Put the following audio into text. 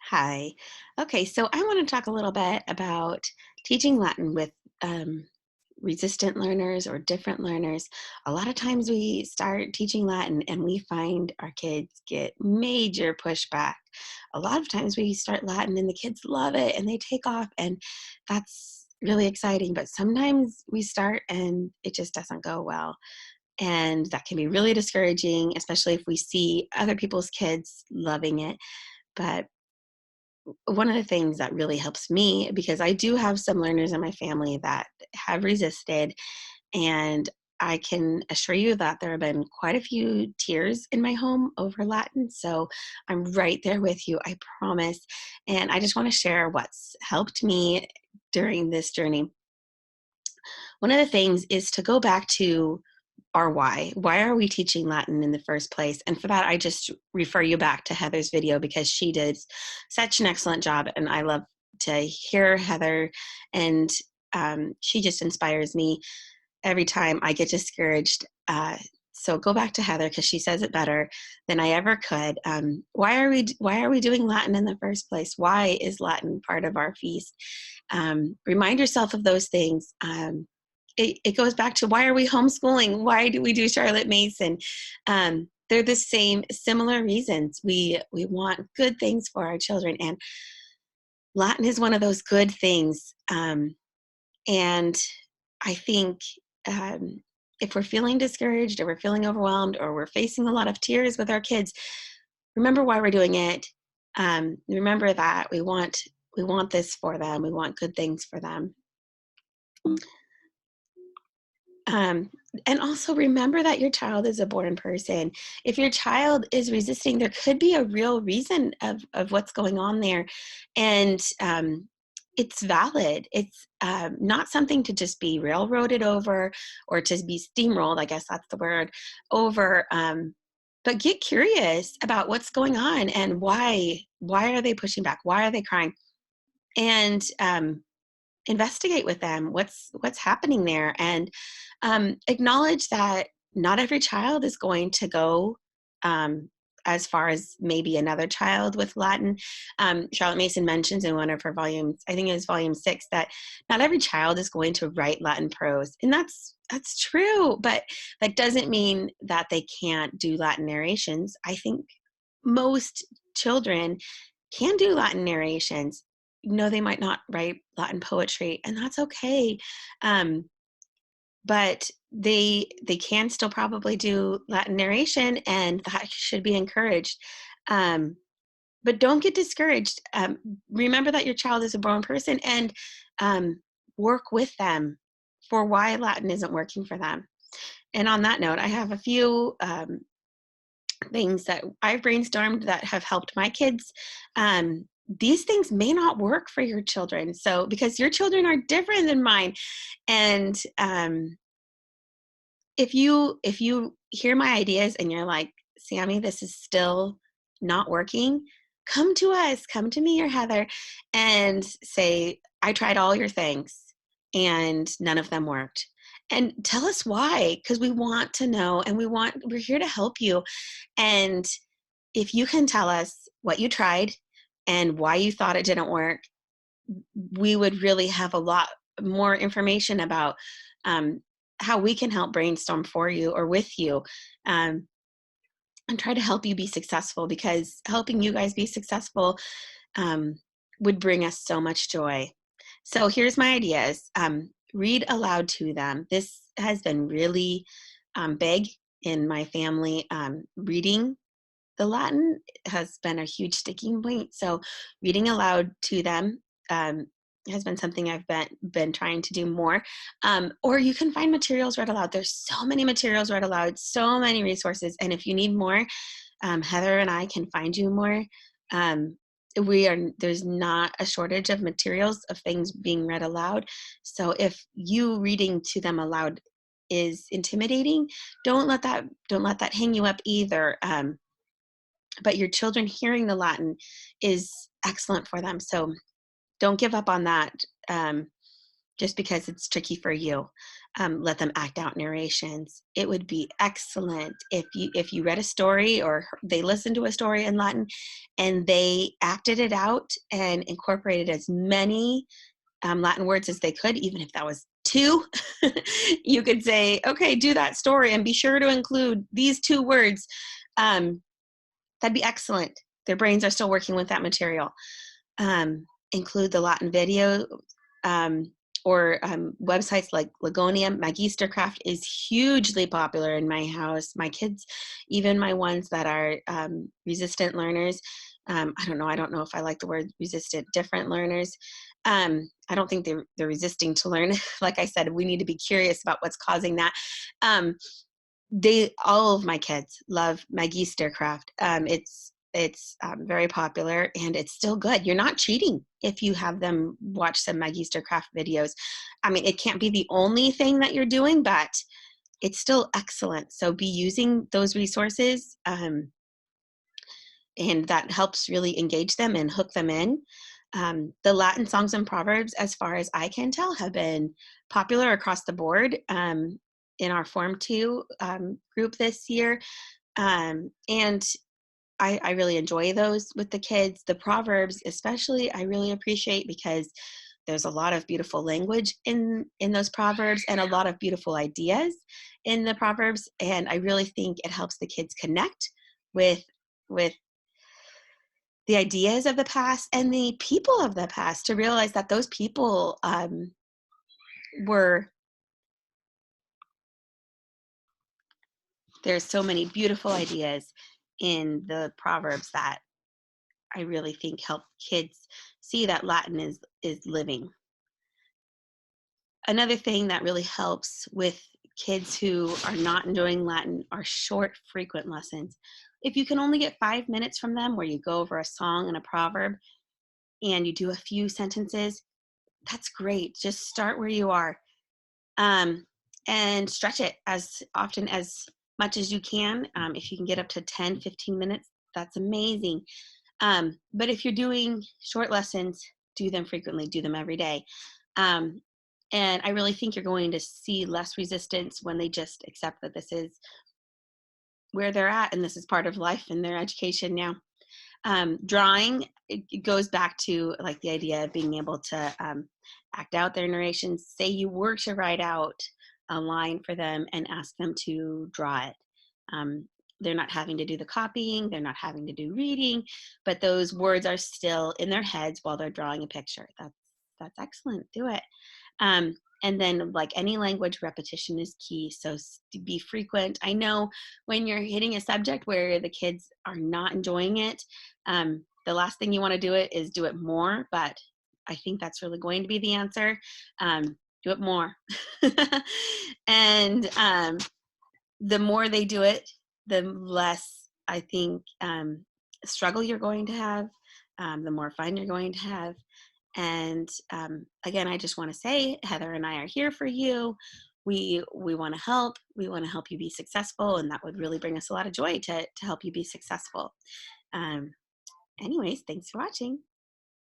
Hi. Okay, so I want to talk a little bit about teaching Latin with um, resistant learners or different learners. A lot of times we start teaching Latin and we find our kids get major pushback. A lot of times we start Latin and the kids love it and they take off, and that's really exciting. But sometimes we start and it just doesn't go well. And that can be really discouraging, especially if we see other people's kids loving it. But one of the things that really helps me, because I do have some learners in my family that have resisted, and I can assure you that there have been quite a few tears in my home over Latin. So I'm right there with you, I promise. And I just want to share what's helped me during this journey. One of the things is to go back to our why. Why are we teaching Latin in the first place? And for that, I just refer you back to Heather's video because she did such an excellent job. And I love to hear Heather, and she just inspires me every time I get discouraged. So go back to Heather because she says it better than I ever could. Why are we doing Latin in the first place? Why is Latin part of our feast? Remind yourself of those things. It goes back to, why are we homeschooling? Why do we do Charlotte Mason? They're the same, similar reasons. We want good things for our children, and Latin is one of those good things. And I think um, if we're feeling discouraged, or we're feeling overwhelmed, or we're facing a lot of tears with our kids, remember why we're doing it. Remember that we want this for them. We want good things for them. Um, and also remember that your child is a born person. If your child is resisting, there could be a real reason of what's going on there. And it's valid. It's not something to just be railroaded over or to be steamrolled, I guess that's the word, over. But get curious about what's going on and why. Why are they pushing back? Why are they crying? And investigate with them what's happening there, and acknowledge that not every child is going to go um, as far as maybe another child with Latin. Charlotte Mason mentions in one of her volumes, I think it was volume 6, that not every child is going to write Latin prose, and that's true, but that doesn't mean that they can't do Latin narrations. I think most children can do Latin narrations. No, they might not write Latin poetry, and that's okay. Um, but they can still probably do Latin narration, and that should be encouraged. Um, but don't get discouraged. Remember that your child is a born person, and um, work with them for why Latin isn't working for them. And on that note, I have a few things that I've brainstormed that have helped my kids. These things may not work for your children. So, because your children are different than mine, and if you hear my ideas and you're like, Sammy, this is still not working, come to us, come to me or Heather, and say, I tried all your things and none of them worked. And tell us why, because we want to know, and we're here to help you. And if you can tell us what you tried and why you thought it didn't work, we would really have a lot more information about um, how we can help brainstorm for you or with you, um, and try to help you be successful, because helping you guys be successful um, would bring us so much joy. So here's my ideas. Read aloud to them. This has been really big in my family. Reading the Latin has been a huge sticking point. So reading aloud to them um, has been something I've been trying to do more. Or you can find materials read aloud. There's so many materials read aloud, so many resources. And if you need more, Heather and I can find you more. There's not a shortage of materials of things being read aloud. So if you reading to them aloud is intimidating, don't let that hang you up either. But your children hearing the Latin is excellent for them. So don't give up on that. Um, just because it's tricky for you. Let them act out narrations. It would be excellent if you read a story or they listened to a story in Latin and they acted it out and incorporated as many Latin words as they could, even if that was two. You could say, okay, do that story and be sure to include these two words. Um, that'd be excellent. Their brains are still working with that material. Include the Latin video, um, or websites like Lagonium. Magistercraft is hugely popular in my house. My kids, even my ones that are resistant learners, I don't know if I like the word resistant, different learners. I don't think they're resisting to learn. Like I said, we need to be curious about what's causing that. Um, all of my kids love Magistercraft. It's very popular and it's still good. You're not cheating if you have them watch some Magistercraft videos. I mean, it can't be the only thing that you're doing, but it's still excellent. So be using those resources, and that helps really engage them and hook them in. The Latin songs and proverbs, as far as I can tell, have been popular across the board in our Form 2 group this year. And I really enjoy those with the kids. The proverbs, especially, I really appreciate because there's a lot of beautiful language in those proverbs and a lot of beautiful ideas in the proverbs. And I really think it helps the kids connect with the ideas of the past and the people of the past, to realize that those people were there's so many beautiful ideas in the proverbs that I really think help kids see that Latin is living. Another thing that really helps with kids who are not enjoying Latin are short, frequent lessons. If you can only get 5 minutes from them where you go over a song and a proverb and you do a few sentences, that's great. Just start where you are, um, and stretch it as often as much as you can. If you can get up to 10, 15 minutes, that's amazing. But if you're doing short lessons, do them frequently, do them every day. Um, and I really think you're going to see less resistance when they just accept that this is where they're at and this is part of life and their education now. Drawing, it goes back to like the idea of being able to act out their narrations. Say you were to write out a line for them and ask them to draw it. Um, they're not having to do the copying, they're not having to do reading, but those words are still in their heads while they're drawing a picture. That's excellent. Do it. Um, and then, like any language, repetition is key. So be frequent. I know when you're hitting a subject where the kids are not enjoying it, the last thing you want to do it is do it more. But I think that's really going to be the answer. Do it more. And the more they do it, the less I think struggle you're going to have, the more fun you're going to have. And again, I just want to say, Heather and I are here for you. We want to help. We want to help you be successful, and that would really bring us a lot of joy to help you be successful. Um, Anyways, thanks for watching.